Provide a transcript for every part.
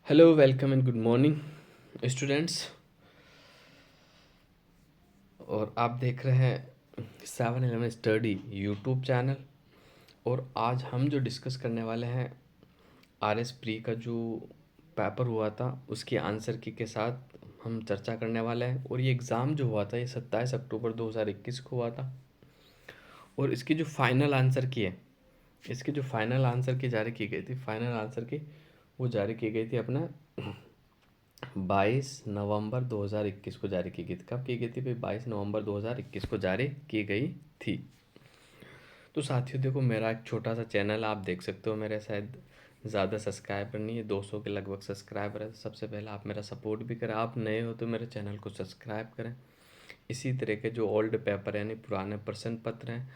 Hello welcome and good morning students. और आप देख रहे हैं 7-Eleven स्टडी यूट्यूब चैनल। और आज हम जो डिस्कस करने वाले हैं आरएस प्री का जो पेपर हुआ था उसके आंसर की के साथ हम चर्चा करने वाले हैं। और ये एग्ज़ाम जो हुआ था ये 27 अक्टूबर 2021 को हुआ था। और इसकी जो फाइनल आंसर की है, इसकी जो फाइनल आंसर की जारी की गई थी, फाइनल आंसर की वो जारी की गई थी अपना 22 नवंबर 2021 को जारी की गई थी। कब की गई थी भाई? 22 नवंबर 2021 को जारी की गई थी। तो साथियों देखो, मेरा एक छोटा सा चैनल आप देख सकते हो, मेरे शायद ज़्यादा सब्सक्राइबर नहीं है, 200 के लगभग सब्सक्राइबर है। सबसे पहले आप मेरा सपोर्ट भी करें, आप नए हो तो मेरे चैनल को सब्सक्राइब करें। इसी तरह के जो ओल्ड पेपर यानी पुराने प्रश्न पत्र हैं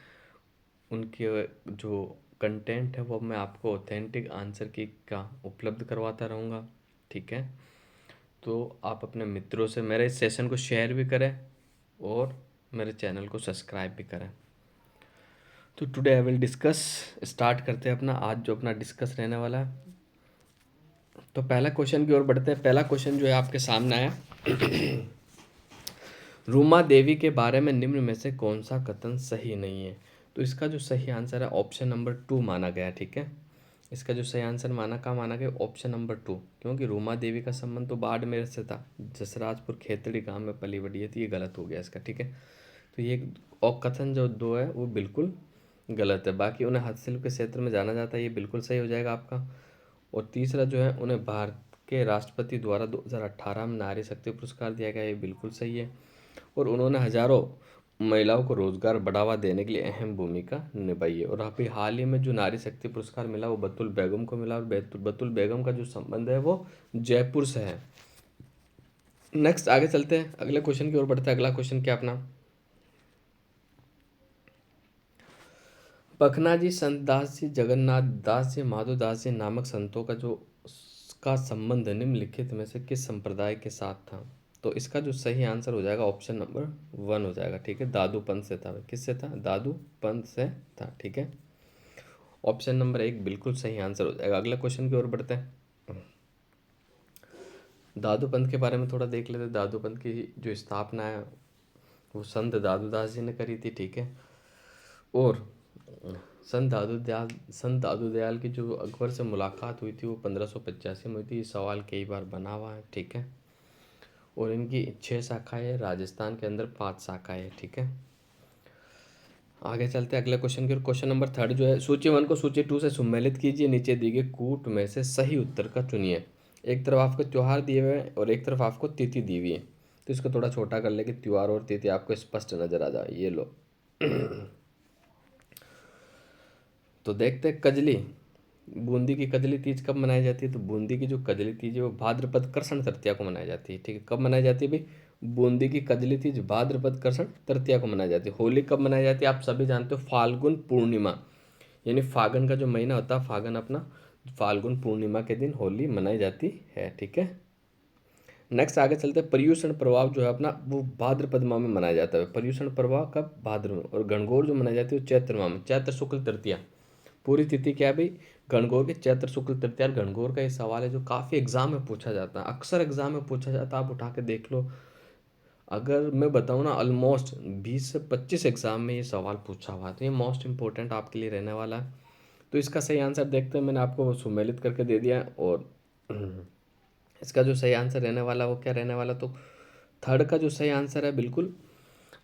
उनके जो कंटेंट है वो मैं आपको ऑथेंटिक आंसर की का उपलब्ध करवाता रहूँगा। ठीक है, तो आप अपने मित्रों से मेरे इस सेशन को शेयर भी करें और मेरे चैनल को सब्सक्राइब भी करें। तो today I will discuss, start करते हैं अपना आज जो अपना डिस्कस रहने वाला है। तो पहला क्वेश्चन की ओर बढ़ते हैं। पहला क्वेश्चन जो है आपके सामने आया, रूमा देवी के बारे में निम्न में से कौन सा कथन सही नहीं है? तो इसका जो सही आंसर है ऑप्शन नंबर 2 माना गया। ठीक है, इसका जो सही आंसर माना गया ऑप्शन नंबर 2, क्योंकि रूमा देवी का संबंध तो बाड़मेर से था, जसराजपुर खेतड़ी गांव में पली बढ़ी है, तो ये गलत हो गया इसका। ठीक है, तो ये और कथन जो 2 है वो बिल्कुल गलत है। बाकी उन्हें हस्तशिल्प के क्षेत्र में जाना जाता है, ये बिल्कुल सही हो जाएगा आपका। और तीसरा जो है, उन्हें भारत के राष्ट्रपति द्वारा 2018 में नारी शक्ति पुरस्कार दिया गया, ये बिल्कुल सही है। और उन्होंने हजारों महिलाओं को रोजगार बढ़ावा देने के लिए अहम भूमिका निभाई है। और अभी हाल ही में जो नारी शक्ति पुरस्कार मिला वो बतुल बेगम को मिला, और बतुल बेगम का जो संबंध है वो जयपुर से है। नेक्स्ट आगे चलते हैं, अगले क्वेश्चन की ओर बढ़ते हैं। अगला क्वेश्चन क्या अपना, पखना जी, संत दास जी, जगन्नाथ दास जी, माधो दास जी नामक संतों का जो का संबंध निम्नलिखित में से किस संप्रदाय के साथ था? तो इसका जो सही आंसर हो जाएगा ऑप्शन नंबर 1 हो जाएगा। ठीक है, दादू पंथ से था। किससे था? दादू पंथ से था। ठीक है, ऑप्शन नंबर 1 बिल्कुल सही आंसर हो जाएगा। अगला क्वेश्चन की ओर बढ़ते हैं। दादू पंथ के बारे में थोड़ा देख लेते हैं। दादू पंथ की जो स्थापना है वो संत दादू दास जी ने करी थी। ठीक है, और संत दादू दयाल की जो अकबर से मुलाकात हुई थी वो 1585 में हुई थी। ये सवाल कई बार बना हुआ है। ठीक है, और इनकी 6 शाखाएं हैं, राजस्थान के अंदर 5 शाखाएं हैं। ठीक है, आगे चलते हैं अगले क्वेश्चन की। क्वेश्चन नंबर 3 जो है, सूची 1 को सूची 2 से सम्मिलित कीजिए, नीचे दिए गए कूट में से सही उत्तर का चुनिए। एक तरफ आपको त्योहार दिए हुए हैं और एक तरफ आपको तिथि दी हुई है, तो इसको थोड़ा छोटा कर ले कि त्योहार और तिथि आपको स्पष्ट नजर आ जाए। ये लो तो देखते हैं, कजली, बूंदी की कजली तीज कब मनाई जाती है? तो बूंदी की जो कजली तीज है वो भाद्रपद कृष्ण तृतीया को मनाई जाती है। ठीक है, कब मनाई जाती है भाई? बूंदी की कजली तीज भाद्रपद कृष्ण तृतीया को मनाई जाती है। होली कब मनाई जाती है? आप सभी जानते हो, फाल्गुन पूर्णिमा, यानी फागन का जो महीना होता है, फागन अपना फाल्गुन पूर्णिमा के दिन होली मनाई जाती है। ठीक है, नेक्स्ट आगे चलते हैं। पर्यूषण प्रभाव जो है अपना वो भाद्रपद माह में मनाया जाता है। पर्यूषण प्रभाव कब? भाद्र में। और गणगौर जो मनाई जाती है वो चैत्र माह में, चैत्र शुक्ल तृतीया। पूरी तिथि क्या है भाई? गणगौर की चैत्र शुक्ल तृतीया। गणगौर का ये सवाल है जो काफ़ी एग्जाम में पूछा जाता है, अक्सर एग्जाम में पूछा जाता है, आप उठा के देख लो। अगर मैं बताऊँ ना, ऑलमोस्ट 20 से 25 एग्जाम में ये सवाल पूछा हुआ है, तो ये मोस्ट इंपॉर्टेंट आपके लिए रहने वाला है। तो इसका सही आंसर देखते हैं, मैंने आपको सुमेलित करके दे दिया है। और इसका जो सही आंसर रहने वाला वो क्या रहने वाला? तो थर्ड का जो सही आंसर है बिल्कुल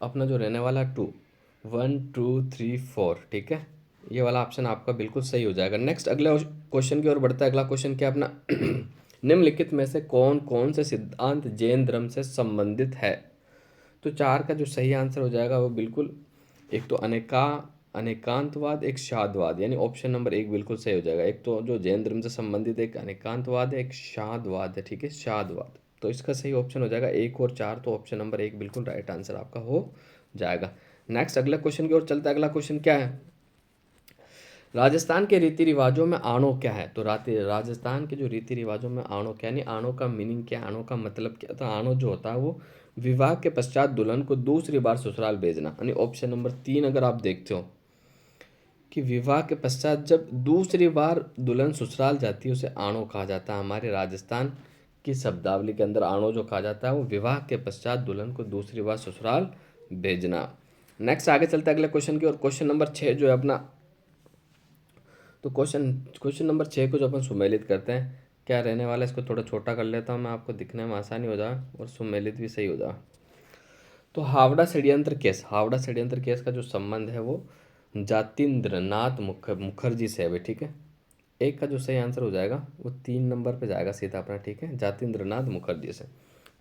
अपना जो रहने वाला 2, 1 2 3 4। ठीक है, ये वाला ऑप्शन आपका बिल्कुल सही हो जाएगा। नेक्स्ट अगले क्वेश्चन की ओर बढ़ता है। अगला क्वेश्चन क्या अपना निम्नलिखित में से कौन कौन से सिद्धांत जैन धर्म से संबंधित है? तो 4 का जो सही आंसर हो जाएगा वो बिल्कुल, एक तो अनेकांतवाद, एक शादवाद, यानी ऑप्शन नंबर 1 बिल्कुल सही हो जाएगा। एक तो जो जैन धर्म से संबंधित एक अनेकांतवाद है, एक शादवाद है। ठीक है, शादवाद, तो इसका सही ऑप्शन हो जाएगा 1 और 4, तो ऑप्शन नंबर 1 बिल्कुल राइट आंसर आपका हो जाएगा। नेक्स्ट अगला क्वेश्चन की ओर चलता है। अगला क्वेश्चन क्या है, राजस्थान के रीति रिवाजों में आणो क्या है? तो राजस्थान के जो रीति रिवाजों में आणो क्या, यानी आणो का मीनिंग क्या, आणो का मतलब क्या? तो आणो जो होता है वो विवाह के पश्चात दुल्हन को दूसरी बार ससुराल भेजना, यानी ऑप्शन नंबर 3 अगर आप देखते हो कि विवाह के पश्चात जब दूसरी बार दुल्हन ससुराल जाती है उसे आणो कहा जाता है। हमारे राजस्थान की शब्दावली के अंदर आणो जो कहा जाता है वो विवाह के पश्चात दुल्हन को दूसरी बार ससुराल भेजना। नेक्स्ट आगे चलते हैं अगले क्वेश्चन की और क्वेश्चन नंबर 6 जो है अपना, तो क्वेश्चन नंबर 6 को जो अपन सुमेलित करते हैं क्या रहने वाला है, इसको थोड़ा छोटा कर लेता हूँ मैं, आपको दिखने में आसानी हो जाए और सुमेलित भी सही हो जाए। तो हावड़ा षड्यंत्र केस का जो संबंध है वो जातीन्द्रनाथ मुखर्जी से है भाई, ठीक है। एक का जो सही आंसर हो जाएगा वो 3 नंबर पे जाएगा सीधा अपना, ठीक है, जातीन्द्रनाथ मुखर्जी से।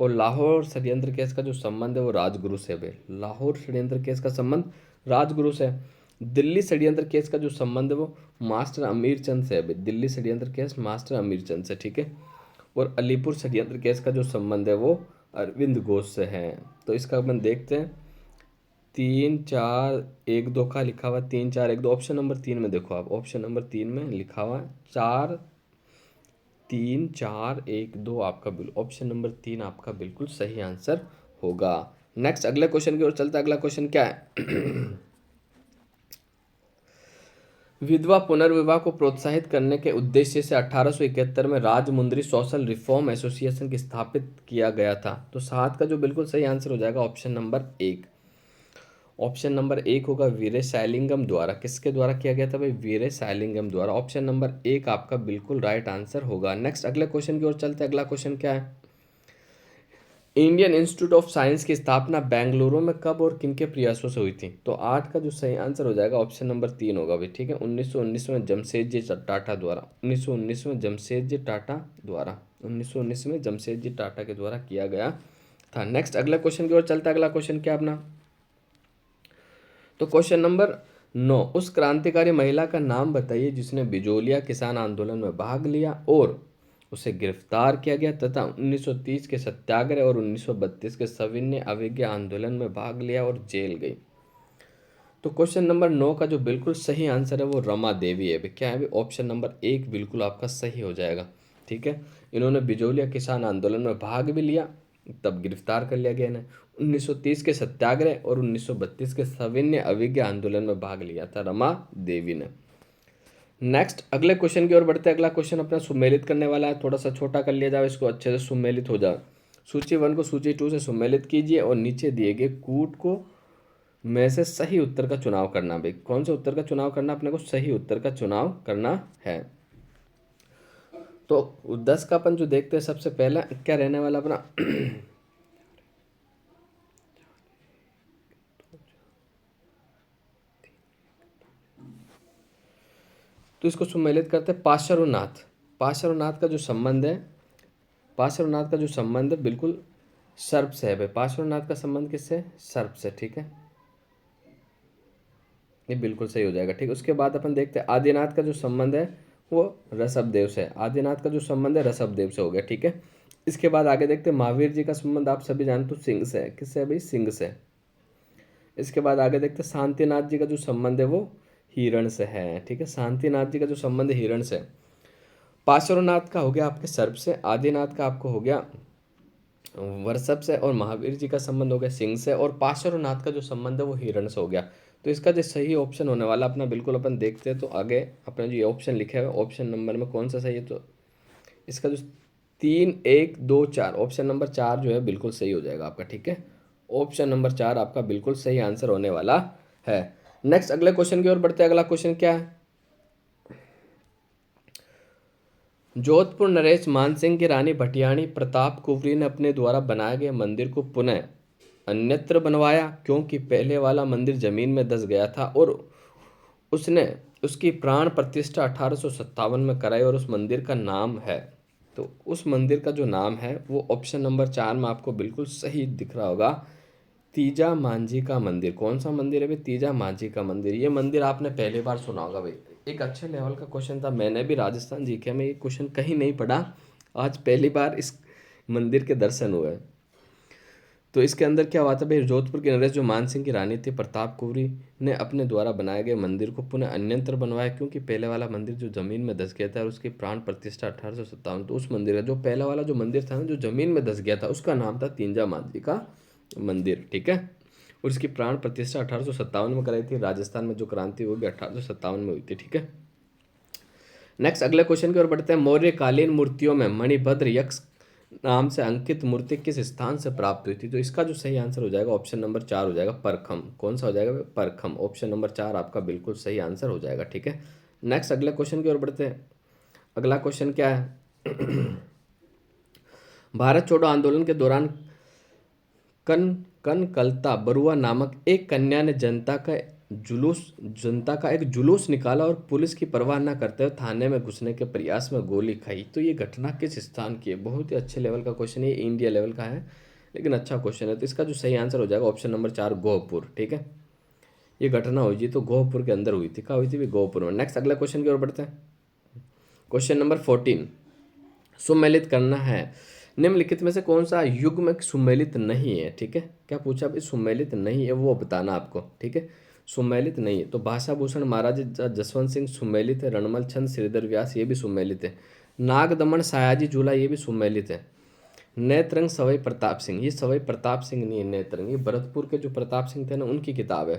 और लाहौर षड्यंत्र केस का जो संबंध है वो राजगुरु से है भाई, लाहौर षड्यंत्र केस का संबंध राजगुरु से है। दिल्ली षड्यंत्र केस का जो संबंध है वो मास्टर अमीर चंद से है भाई, दिल्ली षड्यंत्र केस मास्टर अमीर चंद से, ठीक है। और अलीपुर षड्यंत्र केस का जो संबंध है वो अरविंद घोष से है। तो इसका अपन देखते हैं 3-4-1-2 का लिखा हुआ 3-4-1-2, ऑप्शन नंबर 3 में देखो आप, ऑप्शन नंबर 3 में लिखा हुआ 4-3-4-1-2 आपका बिल्कुल ऑप्शन नंबर 3 आपका बिल्कुल सही आंसर होगा। नेक्स्ट अगले क्वेश्चन की ओर चलता है। अगला क्वेश्चन क्या है विधवा पुनर्विवाह को प्रोत्साहित करने के उद्देश्य से 1871 में राजमुंद्री सोशल रिफॉर्म एसोसिएशन की स्थापित किया गया था। तो 7 का जो बिल्कुल सही आंसर हो जाएगा ऑप्शन नंबर 1, ऑप्शन नंबर 1 होगा वीरे सैलिंगम द्वारा। किसके द्वारा किया गया था भाई, वीरे सैलिंगम द्वारा। ऑप्शन नंबर 1 आपका बिल्कुल राइट आंसर होगा। नेक्स्ट अगले क्वेश्चन की ओर चलते हैं। अगला क्वेश्चन क्या है इंडियन इंस्टीट्यूट ऑफ साइंस की स्थापना बेंगलुरु में कब और किनके प्रयासों से हुई थी। तो 8 का जो सही आंसर हो जाएगा ऑप्शन नंबर 3 होगा भाई, ठीक है, 1919 में जमशेदजी टाटा द्वारा, 1919 में जमशेदजी टाटा द्वारा, 1919 में जमशेदजी टाटा के द्वारा किया गया था। नेक्स्ट अगला क्वेश्चन की ओर चलता है। अगला क्वेश्चन क्या अपना, तो क्वेश्चन नंबर 9, उस क्रांतिकारी महिला का नाम बताइए जिसने बिजोलिया किसान आंदोलन में भाग लिया और उसे गिरफ्तार किया गया तथा 1930 के सत्याग्रह और 1932 के सविनय अवज्ञा आंदोलन में भाग लिया और जेल गई। तो क्वेश्चन नंबर 9 का जो बिल्कुल सही आंसर है वो रमा देवी है। क्या है, ऑप्शन नंबर 1 बिल्कुल आपका सही हो जाएगा, ठीक है। इन्होंने बिजोलिया किसान आंदोलन में भाग भी लिया, तब गिरफ्तार कर लिया गया इन्हें। 1930 के सत्याग्रह और 1932 के सविनय अवज्ञा आंदोलन में भाग लिया था रमा देवी ने। नेक्स्ट अगले क्वेश्चन की ओर बढ़ते हैं। अगला क्वेश्चन अपना सुमेलित करने वाला है, थोड़ा सा छोटा कर लिया जाए, इसको अच्छे से सुमेलित हो जाए। सूची 1 को सूची 2 से सुमेलित कीजिए और नीचे दिए गए कूट को में से सही उत्तर का चुनाव करना। भाई कौन से उत्तर का चुनाव करना, अपने को सही उत्तर का चुनाव करना है। तो 10 का अपन जो देखते हैं सबसे पहला क्या रहने वाला अपना तो इसको सुमेलित करते हैं। पार्श्वनाथ का जो संबंध है, पार्श्वनाथ का जो संबंध है बिल्कुल सर्प से है भाई। पार्श्वनाथ का संबंध किससे, सर्प से, ठीक है, ये बिल्कुल सही हो जाएगा, ठीक है। उसके बाद अपन देखते हैं आदिनाथ का जो संबंध है वो ऋषभदेव से है। आदिनाथ का जो संबंध है ऋषभदेव से हो गया, ठीक है। इसके बाद आगे देखते हैं महावीर जी का संबंध आप सभी जानते हो सिंह से है। किससे है भाई, सिंह से। इसके बाद आगे देखते हैं शांतिनाथ जी का जो संबंध है वो हिरण से है, ठीक है। शांतिनाथ जी का जो संबंध है हिरण से। पार्श्वनाथ का हो गया आपके सर्प से, आदिनाथ का आपको हो गया वृषभ से और महावीर जी का संबंध हो गया सिंह से और पार्श्वनाथ का जो संबंध है वो हिरण से हो गया। तो इसका जो सही ऑप्शन होने वाला अपना बिल्कुल अपन देखते हैं। तो आगे अपने जो ये ऑप्शन लिखे हुए ऑप्शन नंबर में कौन सा सही है, तो इसका जो 3-1-2-4 ऑप्शन नंबर 4 जो है बिल्कुल सही हो जाएगा आपका, ठीक है। ऑप्शन नंबर 4 आपका बिल्कुल सही आंसर होने वाला है। नेक्स्ट अगले क्वेश्चन की ओर बढ़ते हैं। अगला क्वेश्चन क्या है, जोधपुर नरेश मानसिंह की रानी भटियाणी प्रताप कुंवरी ने अपने द्वारा बनाए गए मंदिर को पुनः अन्यत्र बनवाया क्योंकि पहले वाला मंदिर जमीन में धंस गया था और उसने उसकी प्राण प्रतिष्ठा 1857 में कराई और उस मंदिर का नाम है, तो उस मंदिर का जो नाम है वो ऑप्शन नंबर 4 में आपको बिल्कुल सही दिख रहा होगा, तीजा मांझी का मंदिर। कौन सा मंदिर है भाई, तीजा मांझी का मंदिर। ये मंदिर आपने पहली बार सुना होगा भाई, एक अच्छे लेवल का क्वेश्चन था। मैंने भी राजस्थान जीके में ये क्वेश्चन कहीं नहीं पढ़ा, आज पहली बार इस मंदिर के दर्शन हुए। तो इसके अंदर क्या हुआ था भाई, जोधपुर के नरेश जो मानसिंह की रानी थी प्रताप कुंवरी ने अपने द्वारा बनाए गए मंदिर को पुनः अन्यंत्र बनवाया क्योंकि पहले वाला मंदिर जो जमीन में धंस गया था और उसकी प्राण प्रतिष्ठा 1857। तो उस मंदिर का जो पहला वाला जो मंदिर था ना जो जमीन में धंस गया था उसका नाम था तीजा मांझी का मंदिर, ठीक है। और इसकी प्राण प्रतिष्ठा 1857 में कराई थी। राजस्थान में जो क्रांति वो भी 1857 में हुई थी। ठीक है, नेक्स्ट अगले क्वेश्चन की ओर बढ़ते हैं। मौर्यकालीन मूर्तियों में मणिभद्र यक्ष नाम से अंकित मूर्ति किस स्थान से प्राप्त हुई थी? तो इसका जो सही आंसर हो जाएगा ऑप्शन नंबर 4 हो जाएगा, परखम। कौन सा हो जाएगा? परखम। ऑप्शन नंबर 4 आपका बिल्कुल सही आंसर हो जाएगा। ठीक है, नेक्स्ट अगले क्वेश्चन की ओर बढ़ते हैं। अगला क्वेश्चन क्या है? भारत छोड़ो आंदोलन के दौरान कन कनकलता बरुआ नामक एक कन्या ने जनता का एक जुलूस निकाला और पुलिस की परवाह न करते हुए थाने में घुसने के प्रयास में गोली खाई। तो ये घटना किस स्थान की है? बहुत ही अच्छे लेवल का क्वेश्चन है, ये इंडिया लेवल का है लेकिन अच्छा क्वेश्चन है। तो इसका जो सही आंसर हो जाएगा ऑप्शन नंबर 4 गोहपुर। ठीक है, ये घटना हुई थी तो गोहपुर के अंदर हुई थी। कहाँ हुई थी भी? गोहपुर में। नेक्स्ट अगला क्वेश्चन की ओर बढ़ते हैं। क्वेश्चन नंबर 14, सुमेलित करना है। निम्नलिखित में से कौन सा युग्म सुमेलित नहीं है? ठीक है, क्या पूछा भाई? सुमेलित नहीं है वो बताना आपको। ठीक है, सुमेलित नहीं है तो भाषा भूषण महाराज जसवंत सिंह सुमेलित है। रणमल छंद श्रीधर व्यास ये भी सुमेलित है। नाग दमन सायाजी झूला ये भी सुमेलित है। नेत्रंग सवाई प्रताप सिंह, ये सवाई प्रताप सिंह नहीं है नेत्रंग, ये भरतपुर के जो प्रताप सिंह थे ना उनकी किताब है।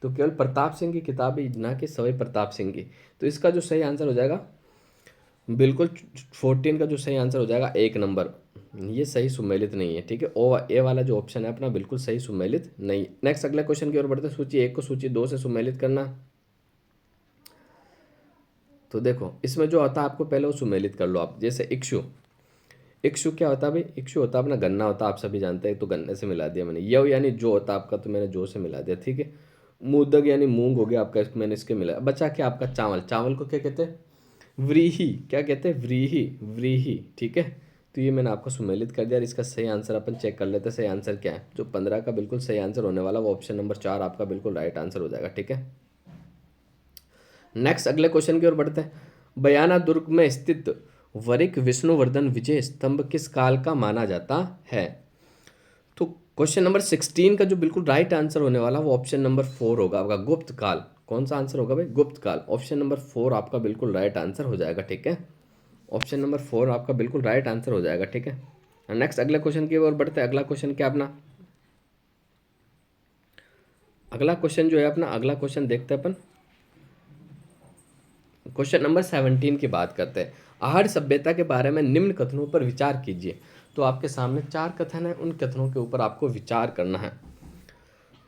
तो केवल प्रताप सिंह की किताब है ना कि सवाई प्रताप सिंह की। तो इसका जो सही आंसर हो जाएगा बिल्कुल 14 का जो सही आंसर हो जाएगा 1 नंबर, ये सही सुमेलित नहीं है। ठीक है, ओ ए वाला जो ऑप्शन है अपना बिल्कुल सही सुमेलित नहीं। नेक्स्ट अगले क्वेश्चन की ओर बढ़ते हैं। सूची 1 को सूची 2 से सुमेलित करना। तो देखो इसमें जो होता है आपको पहले वो सुमेलित कर लो आप। जैसे इक्षु, इक्षु क्या होता है भाई? इक्षु होता है अपना गन्ना होता है, आप सभी जानते हैं। तो गन्ने से मिला दिया मैंने। यव यानी जो होता है आपका, तो मैंने जो से मिला दिया। ठीक है, मुदग यानी मूंग हो गया आपका, इसको मैंने इसके मिलाया। बचा क्या आपका? चावल। चावल को क्या कहते हैं? व्रीहि। क्या कहते हैं? व्रीहि, व्रीहि। ठीक है, तो ये मैंने आपको सुमेलित कर दिया। और इसका सही आंसर अपन चेक कर लेते हैं। सही आंसर क्या है? जो 15 का बिल्कुल सही आंसर होने वाला वो ऑप्शन नंबर 4 आपका बिल्कुल राइट आंसर हो जाएगा। ठीक है, नेक्स्ट अगले क्वेश्चन की ओर बढ़ते हैं। बयाना दुर्ग में स्थित वरिक विष्णुवर्धन विजय स्तंभ किस काल का माना जाता है? तो क्वेश्चन नंबर 16 का जो बिल्कुल राइट आंसर होने वाला वो ऑप्शन नंबर 4 होगा आपका, गुप्त काल। कौन सा आंसर होगा भाई? गुप्त काल। ऑप्शन नंबर 4 आपका बिल्कुल राइट आंसर हो जाएगा। ठीक है, ऑप्शन नंबर 4 आपका बिल्कुल राइट आंसर हो जाएगा। ठीक है, नेक्स्ट अगले क्वेश्चन की ओर बढ़ते हैं। अगला क्वेश्चन क्या अपना? अगला क्वेश्चन जो है अपना, अगला क्वेश्चन देखते हैं अपन। क्वेश्चन नंबर 17 की बात करते हैं। आहड़ सभ्यता के बारे में निम्न कथनों पर विचार कीजिए। तो आपके सामने 4 कथन है, उन कथनों के ऊपर आपको विचार करना है।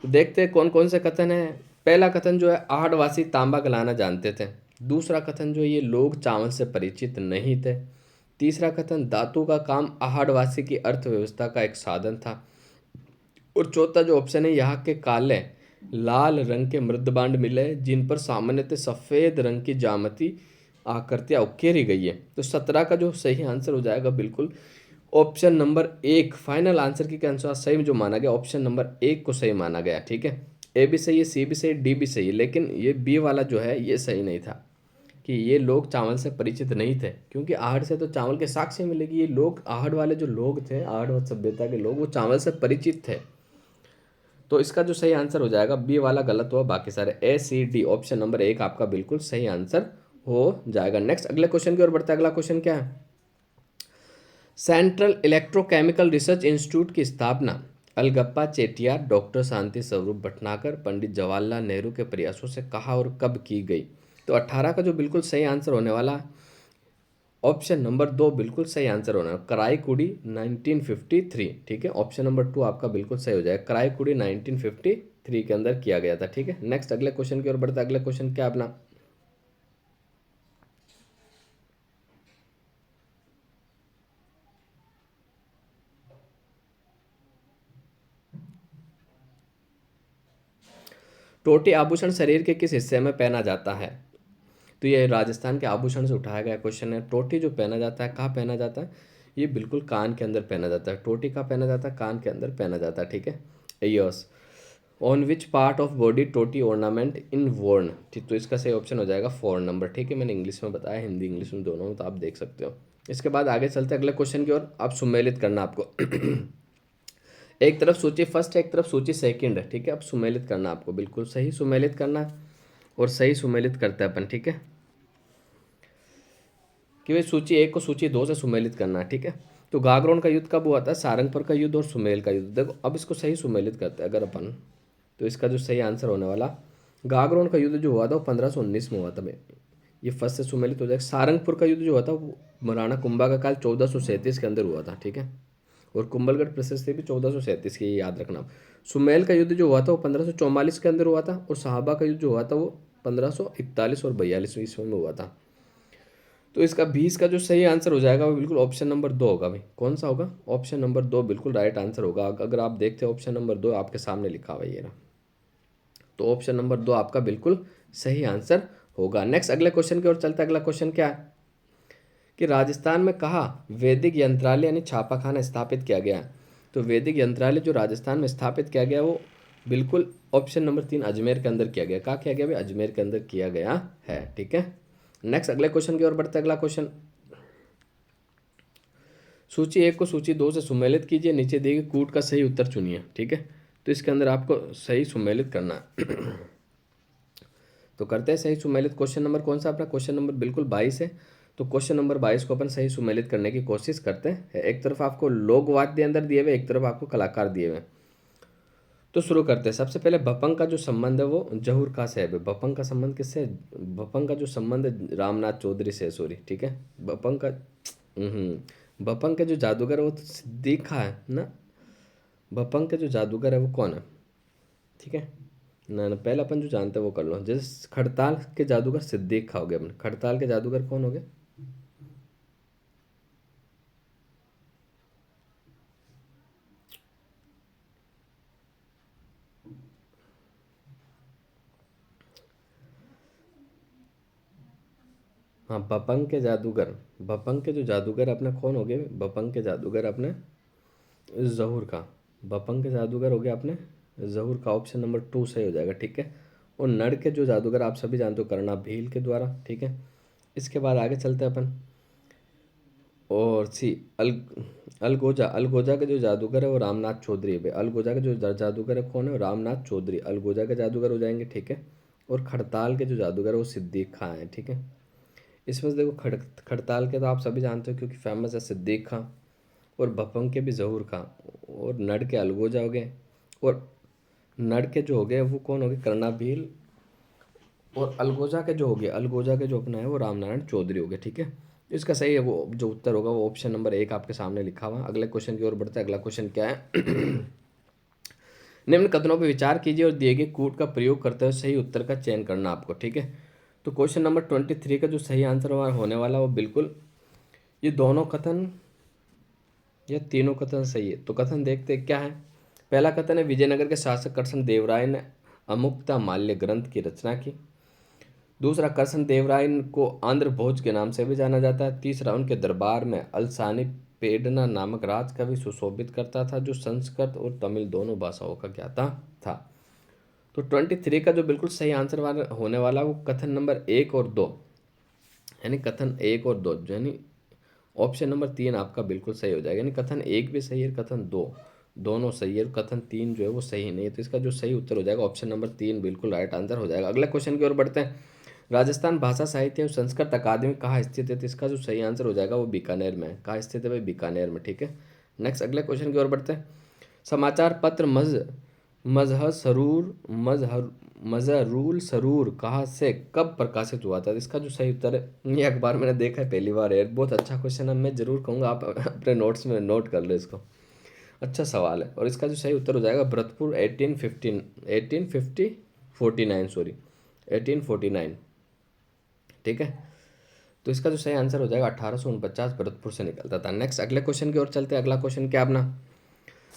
तो देखते हैं कौन कौन से कथन है। पहला कथन जो है, आहड़वासी तांबा गलाना जानते थे। दूसरा कथन जो है, ये लोग चावल से परिचित नहीं थे। तीसरा कथन, धातु का काम आहड़वासी की अर्थव्यवस्था का एक साधन था। और चौथा जो ऑप्शन है, यहाँ के काले लाल रंग के मृदबांड मिले जिन पर सामान्यतः सफेद रंग की जामती आकृतियां उकेरी गई है। तो 17 का जो सही आंसर हो जाएगा बिल्कुल ऑप्शन नंबर 1 फाइनल आंसर के अनुसार सही जो माना गया, ऑप्शन नंबर 1 को सही माना गया। ठीक है, ए भी सही है, सी भी सही है, डी भी सही है, लेकिन ये बी वाला जो है ये सही नहीं था कि ये लोग चावल से परिचित नहीं थे। क्योंकि आहड़ से तो चावल के साक्ष्य मिलेगी। ये लोग आहड़ वाले जो लोग थे, आहड़ सभ्यता के लोग, वो चावल से परिचित थे। तो इसका जो सही आंसर हो जाएगा बी वाला गलत हुआ, बाकी सारे ए सी डी, ऑप्शन नंबर 1 आपका बिल्कुल सही आंसर हो जाएगा। नेक्स्ट अगले क्वेश्चन की ओर बढ़ता है। अगला क्वेश्चन क्या है? सेंट्रल इलेक्ट्रोकेमिकल रिसर्च इंस्टीट्यूट की स्थापना अलगप्पा चेटियार, डॉक्टर शांति स्वरूप भटनागर, पंडित जवाहरलाल नेहरू के प्रयासों से कहाँ और कब की गई? तो 18 का जो बिल्कुल सही आंसर होने वाला ऑप्शन नंबर 2 बिल्कुल सही आंसर होना है, कराईकुड़ी 1953। ठीक है, ऑप्शन नंबर 2 आपका बिल्कुल सही हो जाएगा, कराईकुड़ी 1953 के अंदर किया गया था। ठीक है, नेक्स्ट अगले क्वेश्चन की ओर बढ़ते हैं। अगले क्वेश्चन क्या अपना? टोटी आभूषण शरीर के किस हिस्से में पहना जाता है? तो ये राजस्थान के आभूषण से उठाया गया क्वेश्चन है। टोटी जो पहना जाता है कहाँ पहना जाता है? ये बिल्कुल कान के अंदर पहना जाता है। टोटी कहाँ पहना जाता है? कान के अंदर पहना जाता है। ठीक है, yes. On which part of body टोटी ऑर्नामेंट इन वोर्न? ठीक, तो इसका सही ऑप्शन हो जाएगा 4 नंबर। ठीक है, मैंने इंग्लिश में बताया, हिंदी इंग्लिश में दोनों में, तो आप देख सकते हो। इसके बाद आगे चलते हैं अगले क्वेश्चन की ओर। आप सुमेलित करना आपको एक तरफ सूची फर्स्ट है, एक तरफ सूची सेकंड है। ठीक है, अब सुमेलित करना आपको, बिल्कुल सही सुमेलित करना है और सही सुमेलित करते हैं अपन। ठीक है, कि भाई सूची 1 को सूची 2 से सुमेलित करना है। ठीक है, तो गागरोन का युद्ध कब हुआ था? सारंगपुर का युद्ध और सुमेल का युद्ध। देखो अब इसको सही सुमेलित करते हैं अगर अपन, तो इसका जो सही आंसर होने वाला, गागरोन का युद्ध जो हुआ था वो 1519 में हुआ था भाई। ये फर्स्ट से सुमेलित हो जाएगा। सारंगपुर का युद्ध जो हुआ था वो राणा कुंभा का काल 1437 के अंदर हुआ था, ठीक है। और कुंभलगढ़ प्रशस्ति भी 1437 की, याद रखना। सुमेल का युद्ध जो हुआ था वो 1544 के अंदर हुआ था, और साहबा का युद्ध जो हुआ था वो 1541 और 42 ईस्वी में हुआ था। तो इसका 20 का जो सही आंसर हो जाएगा वो बिल्कुल ऑप्शन नंबर 2 होगा भाई। कौन सा होगा? ऑप्शन नंबर 2 बिल्कुल राइट आंसर होगा। अगर आप देखते हैं ऑप्शन नंबर 2 आपके सामने लिखा हुआ है ये रहा। तो ऑप्शन नंबर 2 आपका बिल्कुल सही आंसर होगा। नेक्स्ट अगले क्वेश्चन की ओर चलते हैं। अगला क्वेश्चन क्या है कि राजस्थान में कहाँ वैदिक यंत्रालय यानी छापाखाना स्थापित किया गया है? तो वैदिक यंत्रालय जो राजस्थान में स्थापित किया गया वो बिल्कुल ऑप्शन नंबर 3 अजमेर के अंदर किया गया। कहाँ किया गया भाई? अजमेर के अंदर किया गया है, ठीक है। नेक्स्ट अगले क्वेश्चन की ओर बढ़ते हैं। अगला क्वेश्चन, सूची 1 को सूची 2 से सुमेलित कीजिए, नीचे दिए गए कूट का सही उत्तर चुनिए, ठीक है। तो इसके अंदर आपको सही सुमेलित करना है। तो करते हैं सही सुमेलित। क्वेश्चन नंबर कौन सा अपना? क्वेश्चन नंबर बिल्कुल 22 है। तो क्वेश्चन नंबर 22 को अपन सही सुमेलित करने की कोशिश करते हैं। एक तरफ आपको लोक वाद्य अंदर दिए हुए, एक तरफ आपको कलाकार दिए हुए। तो शुरू करते हैं। सबसे पहले भपंग का जो संबंध है वो जहूर का से है। भपंग का संबंध किससे है? भपंग का जो संबंध है रामनाथ चौधरी से, सॉरी, ठीक है। भपंग का भपंग के जो जादूगर है वो तो सिद्दीक खां है ना। भपंग के जो जादूगर है वो कौन है? ठीक है ना। ना पहले अपन जो जानते हैं वो कर लो। जैसे खड़ताल के जादूगर सिद्दीक खां हो गए अपने। खड़ताल के जादूगर कौन हो गए? हाँ, भपंग के जादूगर। भपंग के जो जादूगर अपने कौन हो गए? भपंग के जादूगर अपने जहूर का। भपंग के जादूगर हो गया अपने जहूर का। ऑप्शन नंबर 2 सही हो जाएगा, ठीक है। और नड़ के जो जादूगर आप सभी जानते हो, करना भील के द्वारा, ठीक है। इसके बाद आगे चलते हैं अपन। और सी अल अलगोजा। अलगोजा के जो जादूगर है वो रामनाथ चौधरी है भाई। अलगोजा के जो जादूगर है कौन है? रामनाथ चौधरी अलगोजा के जादूगर हो जाएंगे, ठीक है। और खड़ताल के जो जादूगर है वो सिद्दीक खां है, ठीक है। इसमें से देखो खड़ताल के तो आप सभी जानते हो क्योंकि फेमस है सिद्दीक खां। और भपंग के भी जहूर खां। और नड़ के अलगोजा हो गए। और नड़ के जो हो गए वो कौन हो गए? करना भील। और अलगोजा के जो हो गए, अलगोजा के जो अपना है वो रामनारायण चौधरी हो गए, ठीक है। इसका सही है वो जो उत्तर होगा वो ऑप्शन नंबर 1 आपके सामने लिखा हुआ। अगले क्वेश्चन की ओर बढ़ते हैं। अगला क्वेश्चन क्या है? निम्न कथनों पर विचार कीजिए और दिए गए कूट का प्रयोग करते हुए सही उत्तर का चयन करना आपको, ठीक है। तो क्वेश्चन नंबर 23 का जो सही आंसर होने वाला वो बिल्कुल ये दोनों कथन या तीनों कथन सही है। तो कथन देखते हैं क्या है। पहला कथन है विजयनगर के शासक कृष्ण देवराय ने अमुक्ता माल्य ग्रंथ की रचना की। दूसरा, कृष्ण देवराय को आंध्र भोज के नाम से भी जाना जाता है। तीसरा, उनके दरबार में अलसानी पेडना नामक राजकवि सुशोभित करता था जो संस्कृत और तमिल दोनों भाषाओं का ज्ञाता था। तो 23 का जो बिल्कुल सही आंसर होने वाला वो कथन नंबर 1 और 2, यानी कथन 1 और 2, यानी ऑप्शन नंबर 3 आपका बिल्कुल सही हो जाएगा। यानी कथन 1 भी सही है, कथन 2 दोनों सही है, कथन 3 जो है वो सही नहीं है। तो इसका जो सही उत्तर हो जाएगा ऑप्शन नंबर 3 बिल्कुल राइट आंसर हो जाएगा। अगले क्वेश्चन की ओर बढ़ते हैं। राजस्थान भाषा साहित्य और संस्कृत अकादमी कहाँ स्थित है? तो इसका जो सही आंसर हो जाएगा वो बीकानेर में है। कहाँ स्थित है भाई? बीकानेर में, ठीक है। नेक्स्ट अगले क्वेश्चन की ओर बढ़ते हैं। समाचार पत्र मजहर सरूर मजहर मजरूल सरूर कहाँ से कब प्रकाशित हुआ था? इसका जो सही उत्तर है, ये अखबार मैंने देखा है पहली बार है। बहुत अच्छा क्वेश्चन है, मैं जरूर कहूँगा आप अपने नोट्स में नोट कर लो इसको। अच्छा सवाल है। और इसका जो सही उत्तर हो जाएगा भरतपुर 1849, सॉरी 1849, ठीक है। तो इसका जो सही आंसर हो जाएगा 1849 भरतपुर से निकलता था। नेक्स्ट अगले क्वेश्चन की ओर चलते हैं। अगला क्वेश्चन क्या अपना?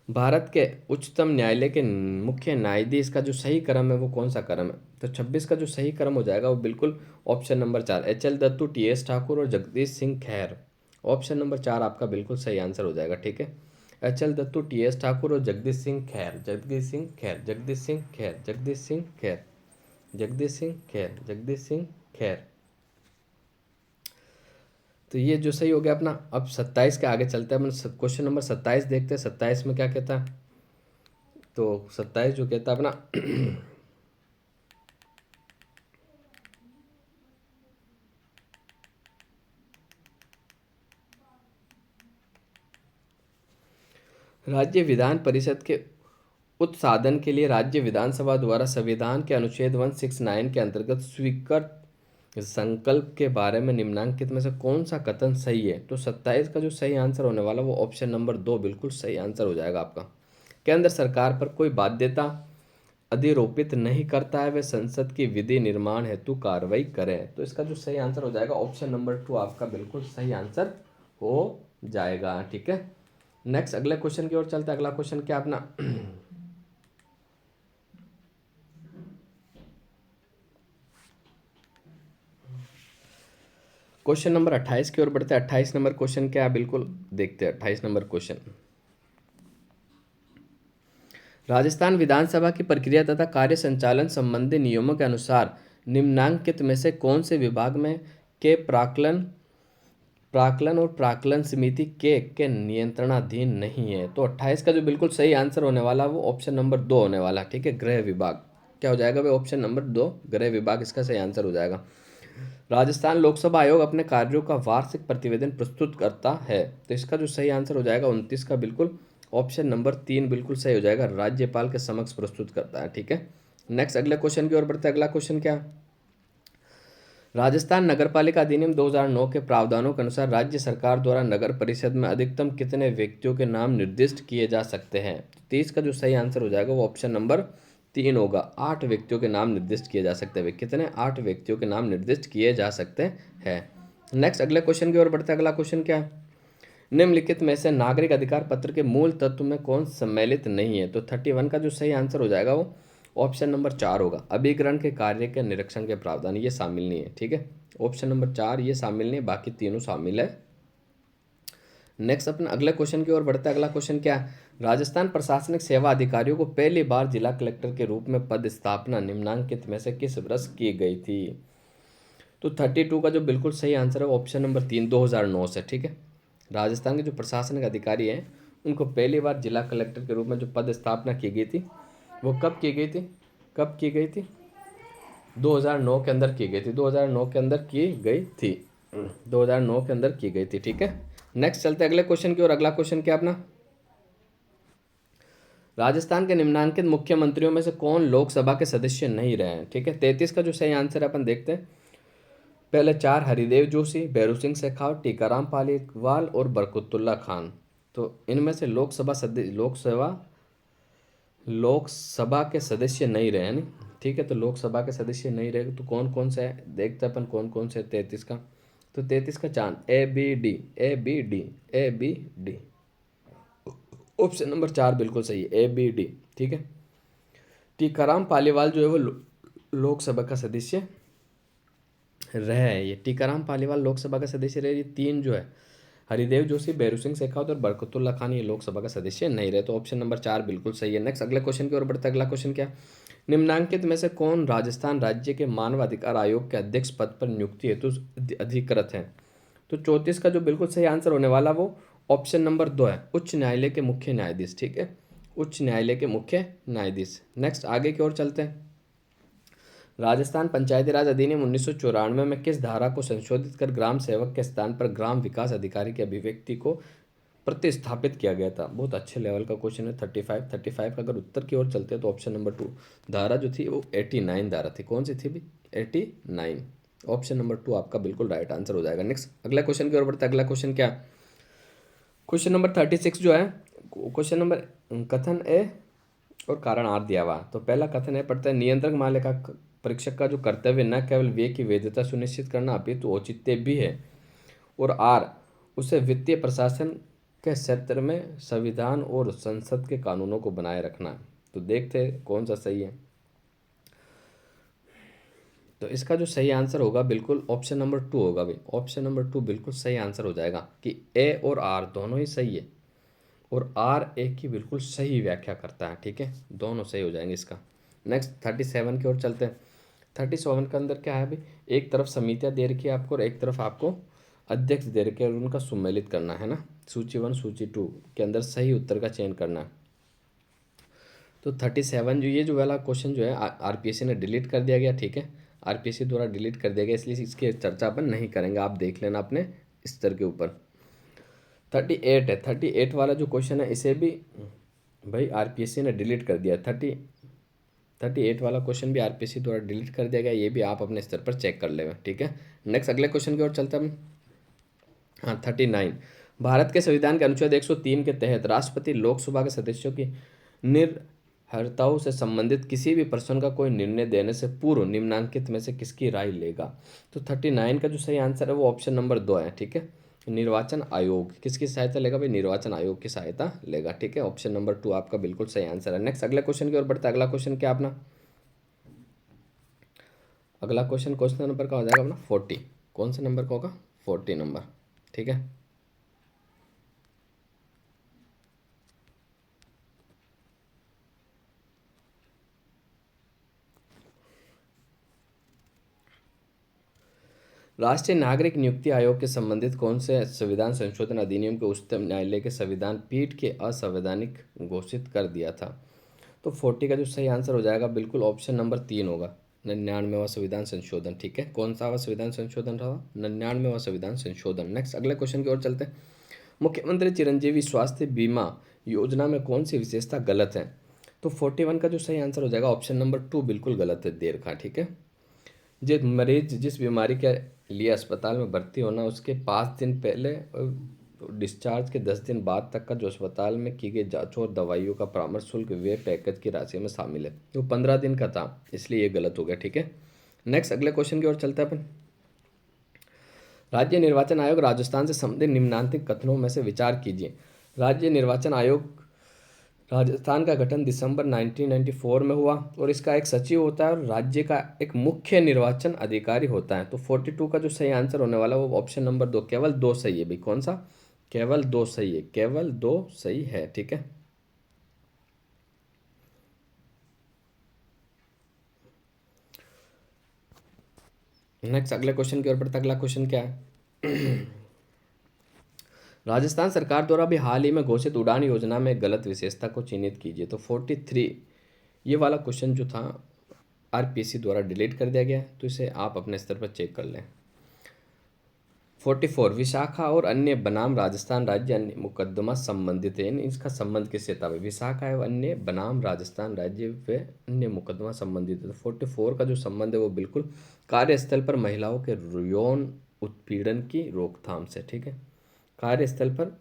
भारत के उच्चतम न्यायालय के मुख्य न्यायाधीश का जो सही क्रम है वो कौन सा क्रम है? तो 26 का जो सही क्रम हो जाएगा वो बिल्कुल option number 4 H L Dattu, T S Thakur और जगदीश सिंह खैर। ऑप्शन नंबर 4 आपका बिल्कुल सही आंसर हो जाएगा, ठीक है। H L Dattu, T S Thakur और जगदीश सिंह खैर, जगदीश सिंह खैर, जगदीश सिंह खैर, जगदीश सिंह खैर, जगदीश सिंह खैर, जगदीश सिंह खैर। तो ये जो सही हो गया अपना। अब 27 के आगे चलते हैं अपन। क्वेश्चन नंबर 27 देखते हैं। 27 में क्या कहता है? तो 27 जो कहता है अपना राज्य विधान परिषद के उत्साधन के लिए राज्य विधानसभा द्वारा संविधान के अनुच्छेद 169 के अंतर्गत स्वीकृत संकल्प के बारे में निम्नांकित में से कौन सा कथन सही है? तो 27 का जो सही आंसर होने वाला वो ऑप्शन नंबर 2 बिल्कुल सही आंसर हो जाएगा आपका। केंद्र सरकार पर कोई बाध्यता अधिरोपित नहीं करता है, वे संसद की विधि निर्माण हेतु कार्रवाई करें। तो इसका जो सही आंसर हो जाएगा ऑप्शन नंबर 2 आपका बिल्कुल सही आंसर हो जाएगा। ठीक है, नेक्स्ट अगले क्वेश्चन की ओर चलते हैं। अगला क्वेश्चन क्या अपना क्वेश्चन नंबर 28 की ओर बढ़ते हैं। 28 नंबर क्वेश्चन क्या है बिल्कुल देखते हैं। 28 नंबर क्वेश्चन, राजस्थान विधानसभा की प्रक्रिया तथा कार्य संचालन संबंधी नियमों के अनुसार निम्नांकित में से कौन से विभाग में के प्राक्कलन प्राक्कलन और प्राक्कलन समिति के नियंत्रणाधीन नहीं है? तो 28 का जो बिल्कुल सही आंसर होने वाला वो ऑप्शन नंबर 2 होने वाला। ठीक है, गृह विभाग क्या हो जाएगा भाई? ऑप्शन नंबर 2 गृह विभाग इसका सही आंसर हो जाएगा। राजस्थान लोकसभा आयोग अपने कार्यों का वार्षिक प्रतिवेदन प्रस्तुत करता है, तो इसका जो सही आंसर हो जाएगा 29 का बिल्कुल ऑप्शन नंबर 3 बिल्कुल सही हो जाएगा, राज्यपाल के समक्ष प्रस्तुत करता है। ठीक है, नेक्स्ट अगले क्वेश्चन की ओर बढ़ते हैं। अगला क्वेश्चन क्या, राजस्थान नगरपालिका अधिनियम 2009 के प्रावधानों के अनुसार राज्य सरकार द्वारा नगर परिषद में अधिकतम कितने व्यक्तियों के नाम निर्दिष्ट किए जा सकते हैं? 30 का जो सही आंसर हो जाएगा वो ऑप्शन नंबर 3 होगा, 8 व्यक्तियों के नाम निर्दिष्ट किए जा सकते हैं। कितने? 8 व्यक्तियों के नाम निर्दिष्ट किए जा सकते हैं। नेक्स्ट अगले क्वेश्चन की ओर बढ़ते हैं। अगला क्वेश्चन क्या है, निम्नलिखित में से नागरिक अधिकार पत्र के मूल तत्व में कौन सम्मिलित नहीं है? तो 31 का जो सही आंसर हो जाएगा वो ऑप्शन नंबर 4 होगा, अभिकरण के कार्य के निरीक्षण के प्रावधान ये शामिल नहीं है। ठीक है, ऑप्शन नंबर 4 ये शामिल नहीं है, बाकी तीनों शामिल है। नेक्स्ट अपना अगले क्वेश्चन की ओर बढ़ता है। अगला क्वेश्चन क्या है, राजस्थान प्रशासनिक सेवा अधिकारियों को पहली बार जिला कलेक्टर के रूप में पद स्थापना निम्नांकित में से किस वर्ष की गई थी? तो 32 का जो बिल्कुल सही आंसर है ऑप्शन नंबर 3 2009 से। ठीक है, राजस्थान के जो प्रशासनिक अधिकारी हैं उनको पहली बार जिला कलेक्टर के रूप में जो पद स्थापना की गई थी वो कब की गई थी? कब की गई थी? 2009 के अंदर की गई थी। 2009 के अंदर की गई थी। 2009 के अंदर की गई थी। ठीक है, नेक्स्ट चलते हैं अगले क्वेश्चन की ओर। अगला क्वेश्चन क्या अपना, राजस्थान के निम्नांकित मुख्यमंत्रियों में से कौन लोकसभा के सदस्य नहीं रहे हैं? ठीक है, 33 का जो सही आंसर है अपन देखते हैं। पहले 4 हरिदेव जोशी, भैरू सिंह शेखावत, टीकाराम पालीवाल और बरकतुल्ला खान। तो इनमें से लोकसभा के सदस्य नहीं रहे हैं। ठीक है, तो लोकसभा के सदस्य नहीं रहे तो कौन कौन से है देखते हैं अपन, कौन कौन से 33 का। तो 33 का चांद A B D option number 4 बिल्कुल सही है, ABD। ठीक है, टीकाराम पालीवाल जो है वो लोकसभा का सदस्य रहे हैं। ये टीकाराम पालीवाल लोकसभा का सदस्य रहे। ये 3 जो है हरिदेव जोशी, भैरू सिंह शेखावत और बरकतुल्ला खान ये लोकसभा का सदस्य नहीं रहे, तो ऑप्शन नंबर 4 बिल्कुल सही है। नेक्स्ट अगले क्वेश्चन की ओर बढ़ते हैं। अगला क्वेश्चन क्या, निम्नांकित में से कौन राजस्थान राज्य के मानव अधिकार आयोग के अध्यक्ष पद पर नियुक्ति हेतु अधिकृत है? तो 34 का जो बिल्कुल सही आंसर होने वाला वो ऑप्शन नंबर 2 है, उच्च न्यायालय के मुख्य न्यायाधीश। ठीक है, उच्च न्यायालय के मुख्य न्यायाधीश। नेक्स्ट आगे की ओर चलते हैं। राजस्थान पंचायती राज अधिनियम 1994 में किस धारा को संशोधित कर ग्राम सेवक के स्थान पर ग्राम विकास अधिकारी की अभिव्यक्ति को प्रतिस्थापित किया गया था? बहुत अच्छे लेवल का क्वेश्चन है। 35 का अगर उत्तर की ओर चलते हैं तो ऑप्शन नंबर 2 धारा जो थी वो 89 धारा थी। कौन सी थी भी? 89। ऑप्शन नंबर 2 आपका बिल्कुल राइट आंसर हो जाएगा। नेक्स्ट अगला क्वेश्चन की ओर बढ़ते हैं। अगला क्वेश्चन क्या, क्वेश्चन नंबर 36 जो है, क्वेश्चन नंबर कथन ए और कारण आर दिया हुआ। तो पहला कथन है पढ़ता है, नियंत्रक महालेखा परीक्षक का जो कर्तव्य न केवल व्यय की वैधता सुनिश्चित करना अपितु औचित्य भी है, और आर उसे वित्तीय प्रशासन के क्षेत्र में संविधान और संसद के कानूनों को बनाए रखना है। तो देखते हैं कौन सा सही है। तो इसका जो सही आंसर होगा बिल्कुल ऑप्शन नंबर 2 होगा भाई। ऑप्शन नंबर 2 बिल्कुल सही आंसर हो जाएगा कि ए और आर दोनों ही सही है, और आर ए की बिल्कुल सही व्याख्या करता है। ठीक है, दोनों सही हो जाएंगे इसका। नेक्स्ट 37 की ओर चलते हैं। 37 के अंदर क्या है अभी, एक तरफ समितियाँ दे रखी है आपको और एक तरफ आपको अध्यक्ष दे रखे हैं और उनका सुमेलित करना है ना, सूची 1 सूची 2 के अंदर सही उत्तर का चयन करना है। तो 37 जो ये जो वाला क्वेश्चन जो है आरपीएससी ने डिलीट कर दिया गया। ठीक है, आरपीएससी द्वारा डिलीट कर दिया गया, इसलिए इसकी चर्चा अपन नहीं करेंगे, आप देख लेना अपने स्तर के ऊपर। 38 है, 38 वाला जो क्वेश्चन है इसे भी भाई आरपीएससी ने डिलीट कर दिया। 38 वाला क्वेश्चन भी आरपीएससी द्वारा डिलीट कर दिया गया, ये भी आप अपने स्तर पर चेक कर लेंगे, ठीक है। नेक्स्ट अगले क्वेश्चन की ओर चलते हैं हम। हाँ 39, भारत के संविधान के अनुच्छेद 103 के तहत राष्ट्रपति लोकसभा के सदस्यों की निर्भरताओं से संबंधित किसी भी प्रश्न का कोई निर्णय देने से पूर्व निम्नलिखित में से किसकी राय लेगा। तो 39 का जो सही आंसर है वो ऑप्शन नंबर 2 है, ठीक है। निर्वाचन आयोग किसकी सहायता लेगा भाई, निर्वाचन आयोग की सहायता लेगा, ठीक है। ऑप्शन नंबर 2 आपका बिल्कुल सही आंसर है। नेक्स्ट अगले क्वेश्चन की ओर बढ़ते हैं। अगला क्वेश्चन क्या अपना, अगला क्वेश्चन नंबर का हो जाएगा अपना 40। कौन से नंबर का होगा, 40 नंबर, ठीक है। राष्ट्रीय नागरिक नियुक्ति आयोग के संबंधित कौन से संविधान संशोधन अधिनियम को उच्चतम न्यायालय के संविधान पीठ के असंवैधानिक घोषित कर दिया था। तो 40 का जो सही आंसर हो जाएगा बिल्कुल ऑप्शन नंबर 3 होगा, 99वां संविधान संशोधन, ठीक है। कौन सा संविधान संशोधन रहा, 99वां संविधान संशोधन। नेक्स्ट अगले क्वेश्चन की ओर चलते हैं। मुख्यमंत्री चिरंजीवी स्वास्थ्य बीमा योजना में कौन सी विशेषता गलत है। तो 41 का जो सही आंसर हो जाएगा ऑप्शन नंबर 2 बिल्कुल गलत है, देर का, ठीक है। जिस मरीज जिस बीमारी के लिए अस्पताल में भर्ती होना उसके 5 दिन पहले और डिस्चार्ज के 10 दिन बाद तक का जो अस्पताल में की गई जांचों और दवाइयों का परामर्श शुल्क वे पैकेज की राशि में शामिल है, वो 15 दिन का था, इसलिए ये गलत हो गया, ठीक है। नेक्स्ट अगले क्वेश्चन की ओर चलते हैं अपन। राज्य निर्वाचन आयोग राजस्थान से संबंधित निम्नलिखित कथनों में से विचार कीजिए। राज्य निर्वाचन आयोग राजस्थान का गठन दिसंबर 1994 में हुआ और इसका एक सचिव होता है और राज्य का एक मुख्य निर्वाचन अधिकारी होता है। तो 42 का जो सही आंसर होने वाला वो ऑप्शन नंबर 2, केवल 2 सही है भाई। कौन सा, केवल 2 सही है, केवल 2 सही है, ठीक है। नेक्स्ट अगले क्वेश्चन की ओर बढ़ते। अगला क्वेश्चन क्या है, राजस्थान सरकार द्वारा भी हाल ही में घोषित उड़ान योजना में गलत विशेषता को चिन्हित कीजिए। तो 43 ये वाला क्वेश्चन जो था आरपीएससी द्वारा डिलीट कर दिया गया है, तो इसे आप अपने स्तर पर चेक कर लें। 44 विशाखा और अन्य बनाम राजस्थान राज्य अन्य मुकदमा संबंधित है, यानी इसका संबंध किससे था भाई, विशाखा एवं अन्य बनाम राजस्थान राज्य व अन्य मुकदमा संबंधित है। तो 44 का जो संबंध है वो बिल्कुल कार्यस्थल पर महिलाओं के यौन उत्पीड़न की रोकथाम से, ठीक है। कार्यस्थल पर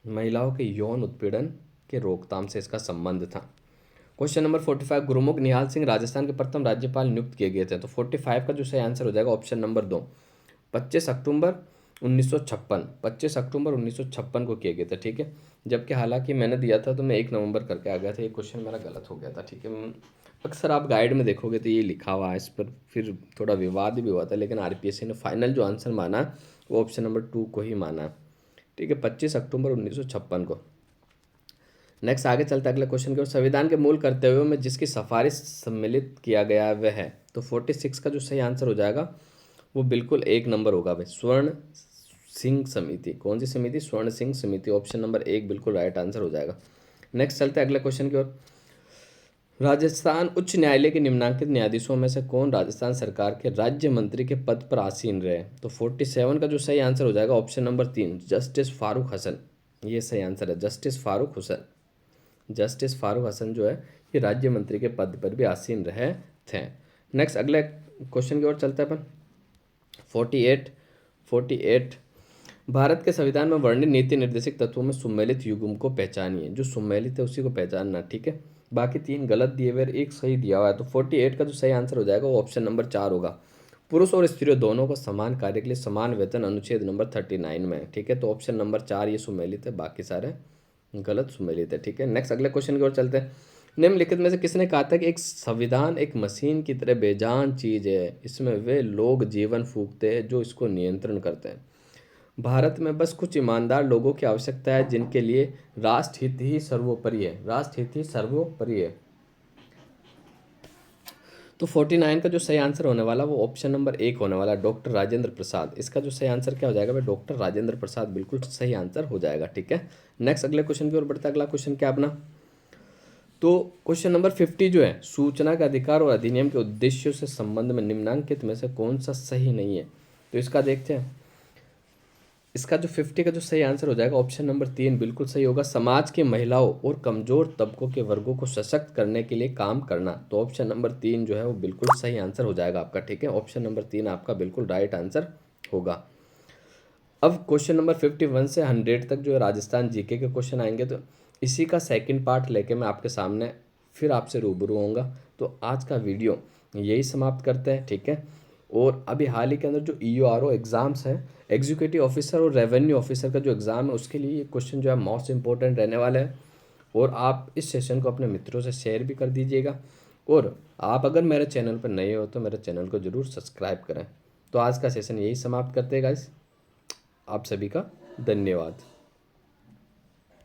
महिलाओं के यौन उत्पीड़न के रोकथाम से इसका संबंध था। क्वेश्चन नंबर 45 गुरुमुख निहाल सिंह राजस्थान के प्रथम राज्यपाल नियुक्त किए गए थे। तो 45 का जो सही आंसर हो जाएगा ऑप्शन नंबर 2, 25 अक्टूबर 1956, 25 अक्टूबर 1956 को किए गए थे, ठीक है। जबकि हालांकि मैंने दिया था तो मैं 1 नवंबर करके आ गया था, ये क्वेश्चन मेरा गलत हो गया था, ठीक है। अक्सर आप गाइड में देखोगे तो ये लिखा हुआ है, इस पर फिर थोड़ा विवाद भी हुआ था, लेकिन आरपीएससी ने फाइनल जो आंसर माना वो ऑप्शन नंबर 2 को ही माना, ठीक है, 25 अक्टूबर 1956 को। नेक्स्ट आगे चलते अगले क्वेश्चन की ओर। संविधान के मूल कर्तव्यों में जिसकी सिफारिश सम्मिलित किया गया है वह है। तो 46 का जो सही आंसर हो जाएगा वो बिल्कुल 1 नंबर होगा भाई, स्वर्ण सिंह समिति। कौन सी समिति, स्वर्ण सिंह समिति, ऑप्शन नंबर 1 बिल्कुल राइट आंसर हो जाएगा। नेक्स्ट चलते हैं अगले क्वेश्चन की ओर। राजस्थान उच्च न्यायालय के निम्नांकित न्यायाधीशों में से कौन राजस्थान सरकार के राज्य मंत्री के पद पर आसीन रहे। तो 47 का जो सही आंसर हो जाएगा option number 3, justice Farooq Hasan, ये सही आंसर है, जस्टिस फारूक हुसैन। जस्टिस फारूक हसन जो है ये राज्य मंत्री के पद पर भी आसीन रहे थे। नेक्स्ट अगले क्वेश्चन की ओर चलते हैं अपन। 48 भारत के संविधान में वर्णित नीति निर्देशक तत्वों में सुमेलित युग्म को पहचानिए। जो सुमेलित है उसी को पहचानना, ठीक है। बाकी 3 गलत दिए हुए, 1 सही दिया हुआ है। तो 48 का जो सही आंसर हो जाएगा वो ऑप्शन नंबर 4 होगा, पुरुष और स्त्रियों दोनों को समान कार्य के लिए समान वेतन अनुच्छेद नंबर 39 में, ठीक है। तो ऑप्शन नंबर 4 ये सुमेलित है, बाकी सारे गलत सुमेलित है, ठीक है। नेक्स्ट अगले क्वेश्चन की ओर चलते हैं। निम्नलिखित में से किसने कहा था कि एक संविधान एक मशीन की तरह बेजान चीज है, इसमें वे लोग जीवन फूंकते हैं जो इसको नियंत्रण करते हैं। भारत में बस कुछ ईमानदार लोगों की आवश्यकता है जिनके लिए राष्ट्रहित ही सर्वोपरि है, राष्ट्रहित ही सर्वोपरि है। तो 49 का जो सही आंसर होने वाला वो ऑप्शन नंबर 1 होने वाला, डॉक्टर राजेंद्र प्रसाद। इसका जो सही आंसर क्या हो जाएगा भाई, डॉक्टर राजेंद्र प्रसाद बिल्कुल सही आंसर हो जाएगा, ठीक है। नेक्स्ट अगले क्वेश्चन की ओर बढ़ता है। अगला क्वेश्चन क्या अपना, तो क्वेश्चन नंबर 50 जो है, सूचना का अधिकार और अधिनियम के उद्देश्यों से संबंध में निम्नांकित में से कौन सा सही नहीं है। तो इसका देखते हैं। इसका जो 50 का जो सही आंसर हो जाएगा ऑप्शन नंबर 3 बिल्कुल सही होगा। समाज के महिलाओं और कमजोर तबकों के वर्गों को सशक्त करने के लिए काम करना, तो ऑप्शन नंबर 3 जो है वो बिल्कुल सही आंसर हो जाएगा आपका। ठीक है, ऑप्शन नंबर 3 आपका बिल्कुल राइट आंसर होगा। अब क्वेश्चन नंबर 51 से 100 तक जो है राजस्थान जीके के क्वेश्चन आएंगे, तो इसी का सेकंड पार्ट लेके मैं आपके सामने फिर आपसे रूबरू होऊंगा। तो आज का वीडियो यही समाप्त करते हैं। ठीक है, और अभी हाल ही के अंदर जो EORO एग्ज़ाम्स है, एग्जीक्यूटिव ऑफिसर और रेवेन्यू ऑफिसर का जो एग्ज़ाम है, उसके लिए ये क्वेश्चन जो है मोस्ट इंपॉर्टेंट रहने वाला है। और आप इस सेशन को अपने मित्रों से शेयर भी कर दीजिएगा। और आप अगर मेरे चैनल पर नए हो तो मेरे चैनल को ज़रूर सब्सक्राइब करें। तो आज का सेशन यही समाप्त करते हैं गाइस। आप सभी का धन्यवाद।